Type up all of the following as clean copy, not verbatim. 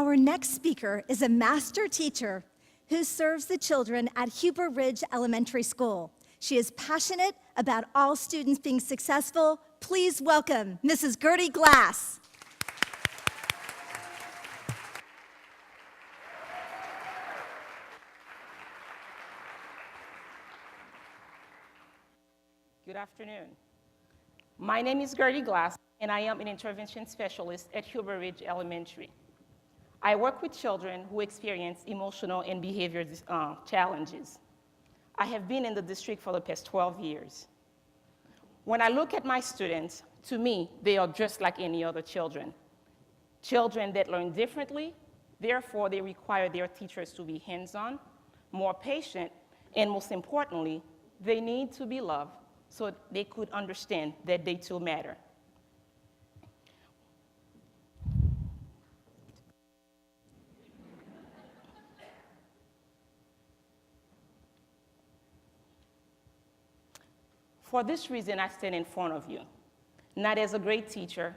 Our next speaker is a master teacher who serves the children at Huber Ridge Elementary School. She is passionate about all students being successful. Please welcome Mrs. Guerdie Glass. Good afternoon. My name is Guerdie Glass, and I am an intervention specialist at Huber Ridge Elementary. I work with children who experience emotional and behavior challenges. I have been in the district for the past 12 years. When I look at my students, to me, they are just like any other children. Children that learn differently, therefore they require their teachers to be hands-on, more patient, and most importantly, they need to be loved so they could understand that they too matter. For this reason, I stand in front of you, not as a great teacher,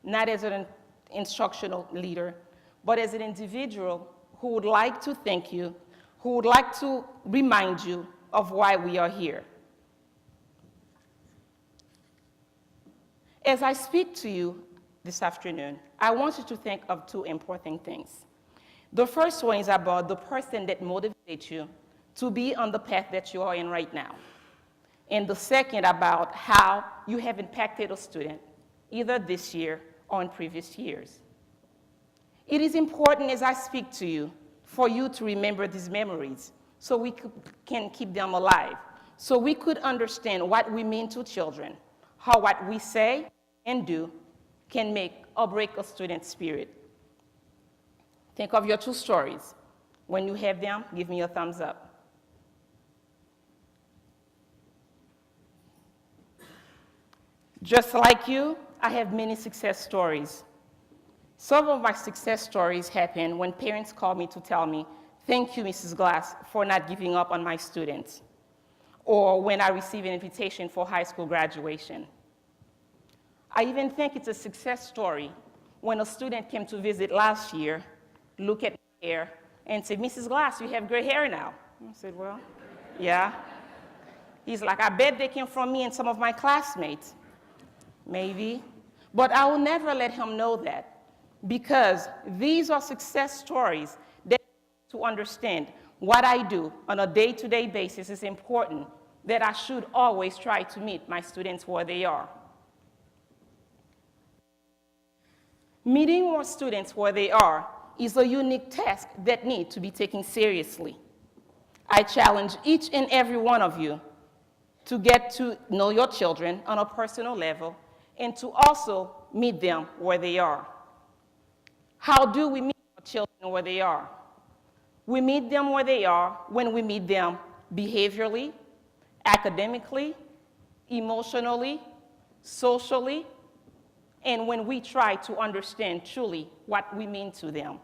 not as an instructional leader, but as an individual who would like to thank you, who would like to remind you of why we are here. As I speak to you this afternoon, I want you to think of two important things. The first one is about the person that motivates you to be on the path that you are in right now. And the second about how you have impacted a student, either this year or in previous years. It is important as I speak to you for you to remember these memories so we can keep them alive, so we could understand what we mean to children, how what we say and do can make or break a student's spirit. Think of your two stories. When you have them, give me a thumbs up. Just like you, I have many success stories. Some of my success stories happen when parents call me to tell me, "Thank you, Mrs. Glass, for not giving up on my students," or when I receive an invitation for high school graduation. I even think it's a success story when a student came to visit last year, look at my hair, and said, "Mrs. Glass, you have gray hair now." I said, "Well, yeah." He's like, "I bet they came from me and some of my classmates." Maybe, but I will never let him know that, because these are success stories that to understand what I do on a day-to-day basis is important, that I should always try to meet my students where they are. Meeting more students where they are is a unique task that needs to be taken seriously. I challenge each and every one of you to get to know your children on a personal level and to also meet them where they are. How do we meet our children where they are? We meet them where they are when we meet them behaviorally, academically, emotionally, socially, and when we try to understand truly what we mean to them.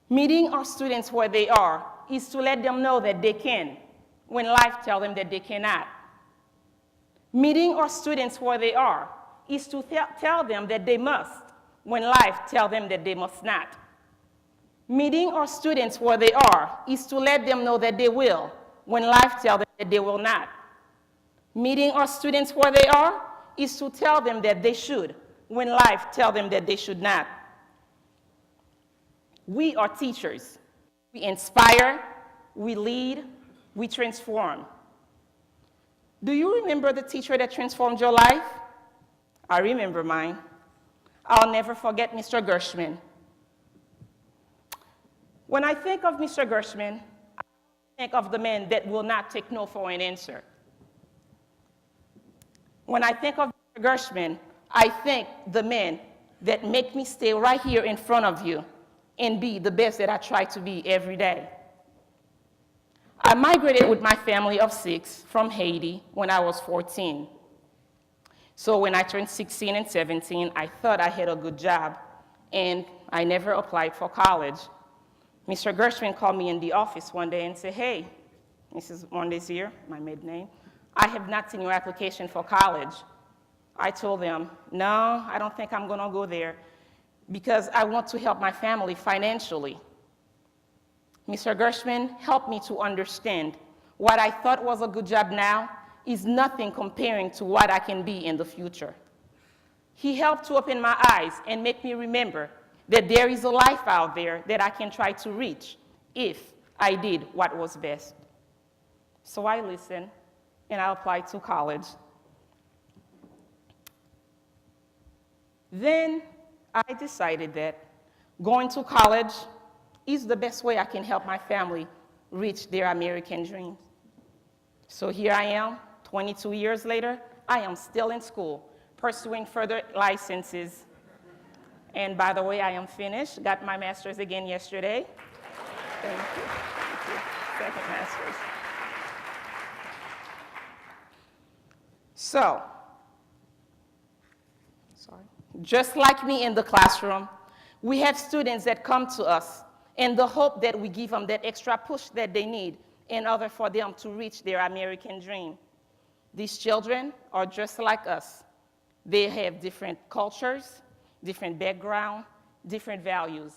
Meeting our students where they are is to let them know that they can, when life tells them that they cannot. Meeting our students where they are is to tell them that they must, when life tells them that they must not. Meeting our students where they are is to let them know that they will, when life tells them that they will not. Meeting our students where they are is to tell them that they should, when life tells them that they should not. We are teachers. We inspire, we lead, we transform. Do you remember the teacher that transformed your life? I remember mine. I'll never forget Mr. Gershwin. When I think of Mr. Gershwin, I think of the man that will not take no for an answer. When I think of Mr. Gershwin, I think the man that make me stay right here in front of you and be the best that I try to be every day. I migrated with my family of 6 from Haiti when I was 14. So when I turned 16 and 17, I thought I had a good job, and I never applied for college. Mr. Gershwin called me in the office one day and said, "Hey, Mrs. Mondesier, my maiden name, I have not seen your application for college." I told them, "No, I don't think I'm going to go there. because I want to help my family financially. Mr. Gershwin helped me to understand what I thought was a good job now is nothing comparing to what I can be in the future. He helped to open my eyes and make me remember that there is a life out there that I can try to reach if I did what was best. So I listened and I applied to college. Then I decided that going to college is the best way I can help my family reach their American dreams. So here I am, 22 years later, I am still in school, pursuing further licenses. And by the way, I am finished, got my master's again yesterday. Thank you. Thank you. Second master's. So, just like me in the classroom, we have students that come to us in the hope that we give them that extra push that they need in order for them to reach their American dream. These children are just like us. They have different cultures, different background, different values.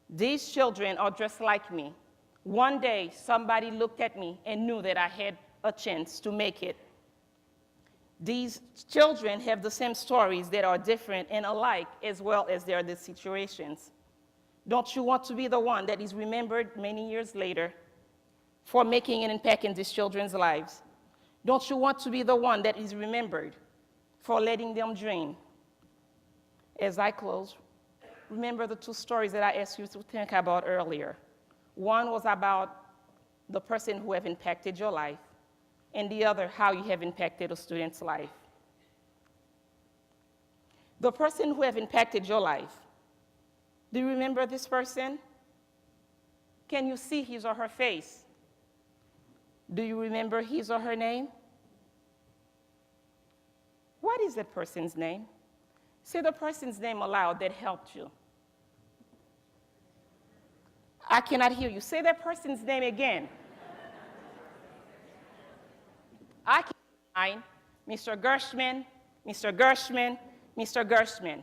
These children are just like me. One day, somebody looked at me and knew that I had a chance to make it. These children have the same stories that are different and alike, as well as their situations. Don't you want to be the one that is remembered many years later for making an impact in these children's lives? Don't you want to be the one that is remembered for letting them dream? As I close, remember the two stories that I asked you to think about earlier. One was about the person who have impacted your life, and the other, how you have impacted a student's life. The person who have impacted your life, do you remember this person? Can you see his or her face? Do you remember his or her name? What is that person's name? Say the person's name aloud that helped you. I cannot hear you. Say that person's name again. I can find Mr. Gershwin, Mr. Gershwin, Mr. Gershwin.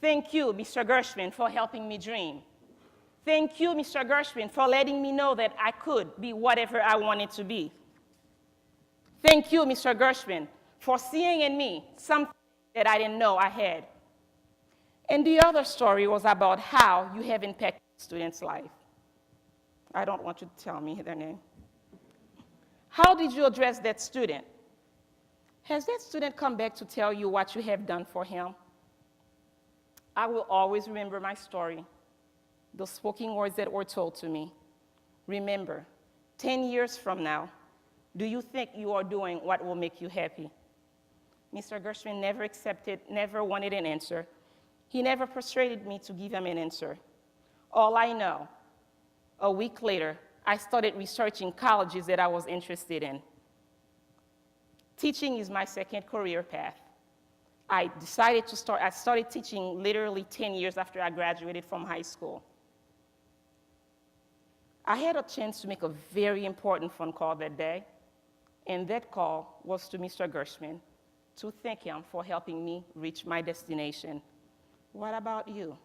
Thank you, Mr. Gershwin, for helping me dream. Thank you, Mr. Gershwin, for letting me know that I could be whatever I wanted to be. Thank you, Mr. Gershwin, for seeing in me something that I didn't know I had. And the other story was about how you have impacted a student's life. I don't want you to tell me their name. How did you address that student? Has that student come back to tell you what you have done for him? I will always remember my story, the spoken words that were told to me. Remember, 10 years from now, do you think you are doing what will make you happy? Mr. Gershwin never wanted an answer. He never persuaded me to give him an answer. All I know, a week later, I started researching colleges that I was interested in. Teaching is my second career path. I started teaching literally 10 years after I graduated from high school. I had a chance to make a very important phone call that day, and that call was to Mr. Gershwin to thank him for helping me reach my destination. What about you?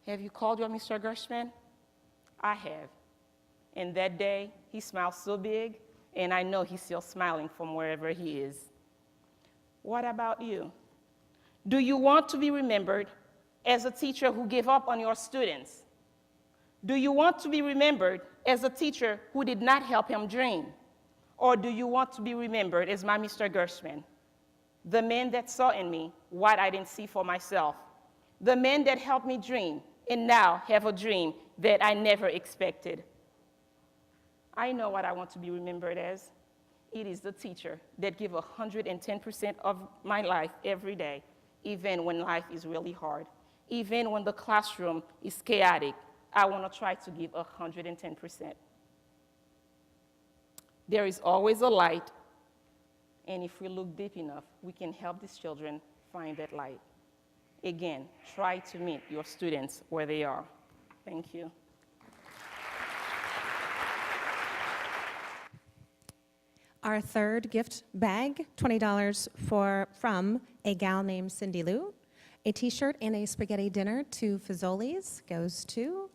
Have you called your Mr. Gershwin? I have. And that day, he smiled so big, and I know he's still smiling from wherever he is. What about you? Do you want to be remembered as a teacher who gave up on your students? Do you want to be remembered as a teacher who did not help him dream? Or do you want to be remembered as my Mr. Gershwin, the man that saw in me what I didn't see for myself, the man that helped me dream and now have a dream that I never expected? I know what I want to be remembered as. It is the teacher that gives 110% of my life every day, even when life is really hard. Even when the classroom is chaotic, I want to try to give 110%. There is always a light, and if we look deep enough, we can help these children find that light. Again, try to meet your students where they are. Thank you. Our third gift bag, $20 from a gal named Cindy Lou. A t-shirt and a spaghetti dinner to Fazoli's goes to,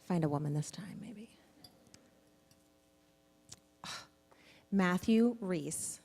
find a woman this time, maybe. Matthew Reese.